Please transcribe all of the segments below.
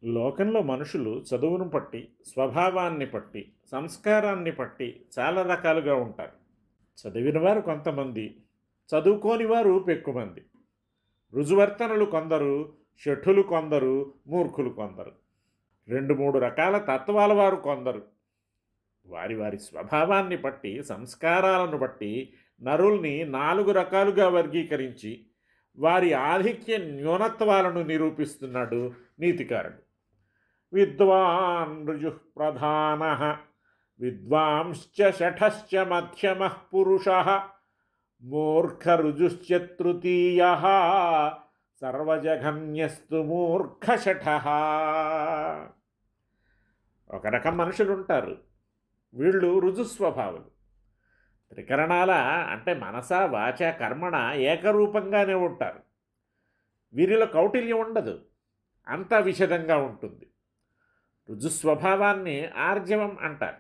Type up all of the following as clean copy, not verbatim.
లోకంలో మనుషులు చదువును పట్టి, స్వభావాన్ని పట్టి, సంస్కారాన్ని పట్టి చాలా రకాలుగా ఉంటారు. చదివిన వారు కొంతమంది, చదువుకోని వారు పెక్కుమంది. రుజువర్తనలు కొందరు, షఠులు కొందరు, మూర్ఖులు కొందరు. 2, 3 రకాల తత్వాల వారు కొందరు. వారి వారి స్వభావాన్ని బట్టి, సంస్కారాలను బట్టి నరుల్ని 4 రకాలుగా వర్గీకరించి వారి ఆధిక్య న్యూనత్వాలను నిరూపిస్తున్నాడు నీతికారుడు. విద్వాన్ రుజుః ప్రధానః విద్వాంశ్చ శఠశ్చ మధ్యమః పురుషः మూర్ఖరుజుశ్చ తృతీయः సర్వజఘన్యస్తు మూర్ఖశఠః. ఒక రకం మనుషులు ఉంటారు, వీళ్ళు రుజుస్వభావులు. త్రికరణాల అంటే మనస వాచ కర్మణ ఏకరూపంగానే ఉంటారు. వీరిలో కౌటిల్యం ఉండదు, అంతా విషదంగా ఉంటుంది. రుజుస్వభావాన్ని ఆర్జవం అంటారు.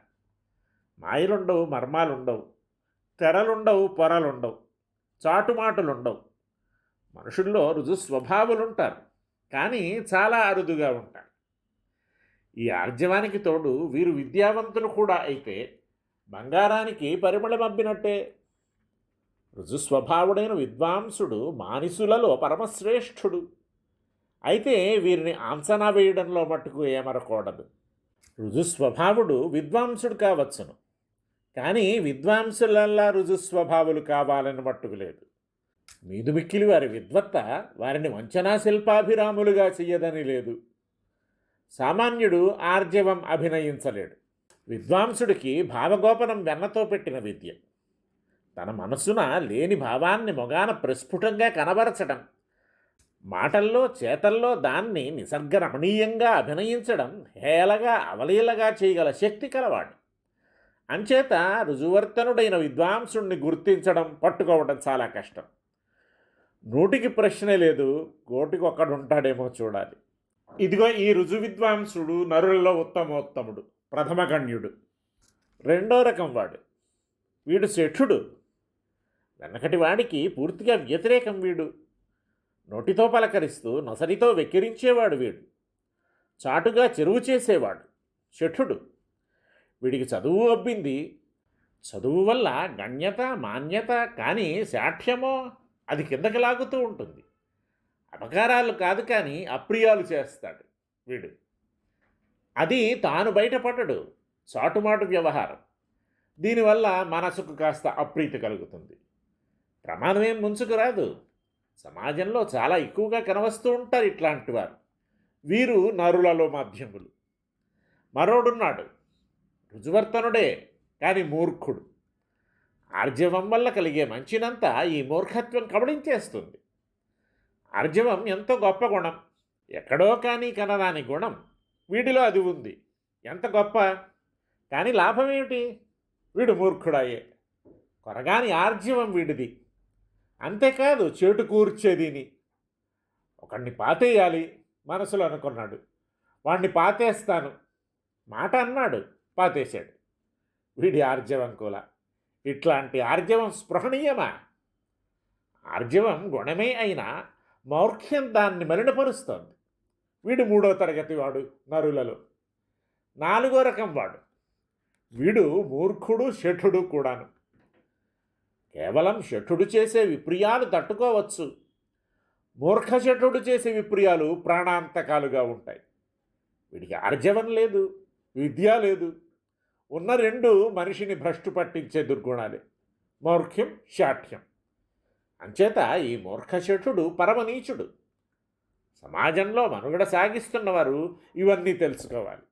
మాయలుండవు, మర్మాలుండవు, తెరలుండవు, పొరలుండవు, చాటుమాటులుండవు. మనుషుల్లో రుజుస్వభావులుంటారు, కానీ చాలా అరుదుగా ఉంటారు. ఈ ఆర్జవానికి తోడు వీరు విద్యావంతులు కూడా అయితే బంగారానికి పరిమళమబ్బినట్టే. రుజుస్వభావుడైన విద్వాంసుడు మానిసులలో పరమశ్రేష్ఠుడు. అయితే వీరిని అంచనా వేయడంలో మట్టుకు ఏమరకూడదు. రుజుస్వభావుడు విద్వాంసుడు కావచ్చును, కానీ విద్వాంసులల్లా రుజుస్వభావులు కావాలని మట్టుకు లేదు. మీదుమిక్కిలి వారి విద్వత్త వారిని వంచనా శిల్పాభిరాములుగా చెయ్యదని లేదు. సామాన్యుడు ఆర్జవం అభినయించలేడు. విద్వాంసుడికి భావగోపనం వెన్నతో పెట్టిన విద్య. తన మనసున లేని భావాన్ని మొగాన ప్రస్ఫుటంగా కనబరచడం, మాటల్లో చేతల్లో దాన్ని నిసర్గరమణీయంగా అభినయించడం హేళగా అవలీలగా చేయగల శక్తి కలవాడు. అంచేత రుజువర్తనుడైన విద్వాంసుడిని గుర్తించడం, పట్టుకోవడం చాలా కష్టం. 100కి ప్రశ్నే లేదు, 1,000కి ఒక్కడుంటాడేమో చూడాలి. ఇదిగో ఈ రుజు విద్వాంసుడు నరులలో ఉత్తమోత్తముడు, ప్రథమగణ్యుడు. 2వ రకం వాడు, వీడు శఠుడు. వెనకటి వాడికి పూర్తిగా వ్యతిరేకం వీడు. నోటితో పలకరిస్తూ నొసరితో వెక్కిరించేవాడు వీడు. చాటుగా చెరువు చేసేవాడు శఠుడు. వీడికి చదువు అబ్బింది. చదువు వల్ల గణ్యత, మాన్యత, కానీ శాఠ్యమో అది కిందకి లాగుతూ ఉంటుంది. అపకారాలు కాదు కానీ అప్రియాలు చేస్తాడు వీడు. అది తాను బయటపడడు, చాటుమాటు వ్యవహారం. దీనివల్ల మనసుకు కాస్త అప్రీతి కలుగుతుంది. ప్రమాదమేం ముంచుకు రాదు. సమాజంలో చాలా ఎక్కువగా కనవస్తూ ఉంటారు ఇట్లాంటి వారు. వీరు నరులలో మధ్యములు. మరోడున్నాడు, రుజువర్తనుడే కానీ మూర్ఖుడు. ఆర్జవం వల్ల కలిగే మంచినంతా ఈ మూర్ఖత్వం కబళించేస్తుంది. ఆర్జవం ఎంతో గొప్ప గుణం, ఎక్కడో కానీ కనరాని గుణం. వీడిలో అది ఉంది. ఎంత గొప్ప, కానీ లాభం ఏమిటి? వీడు మూర్ఖుడాయే. కొరగాని ఆర్జవం వీడిది. అంతేకాదు చేటు కూర్చేదిని. ఒకడిని పాతేయాలి మనసులో అనుకున్నాడు, వాడిని పాతేస్తాను మాట అన్నాడు, పాతేశాడు. వీడి ఆర్జవం కూడా. ఇట్లాంటి ఆర్జవం స్పృహణీయమా? ఆర్జవం గుణమే అయినా మౌర్ఖ్యం దాన్ని మలినపరుస్తోంది. వీడు 3వ తరగతి వాడు నరులలో. 4వ రకం వాడు, వీడు మూర్ఖుడు, శఠుడు కూడాను. కేవలం శఠుడు చేసే విప్రియాలు తట్టుకోవచ్చు. మూర్ఖశఠుడు చేసే విప్రియాలు ప్రాణాంతకాలుగా ఉంటాయి. వీడికి ఆర్జవం లేదు, విద్య లేదు. ఉన్న 2 మనిషిని భ్రష్టు పట్టించే దుర్గుణాలే, మౌర్ఖ్యం, శాఠ్యం. అంచేత ఈ మూర్ఖశఠుడు పరమనీచుడు. సమాజంలో మనుగడ సాగిస్తున్నవారు ఇవన్నీ తెలుసుకోవాలి.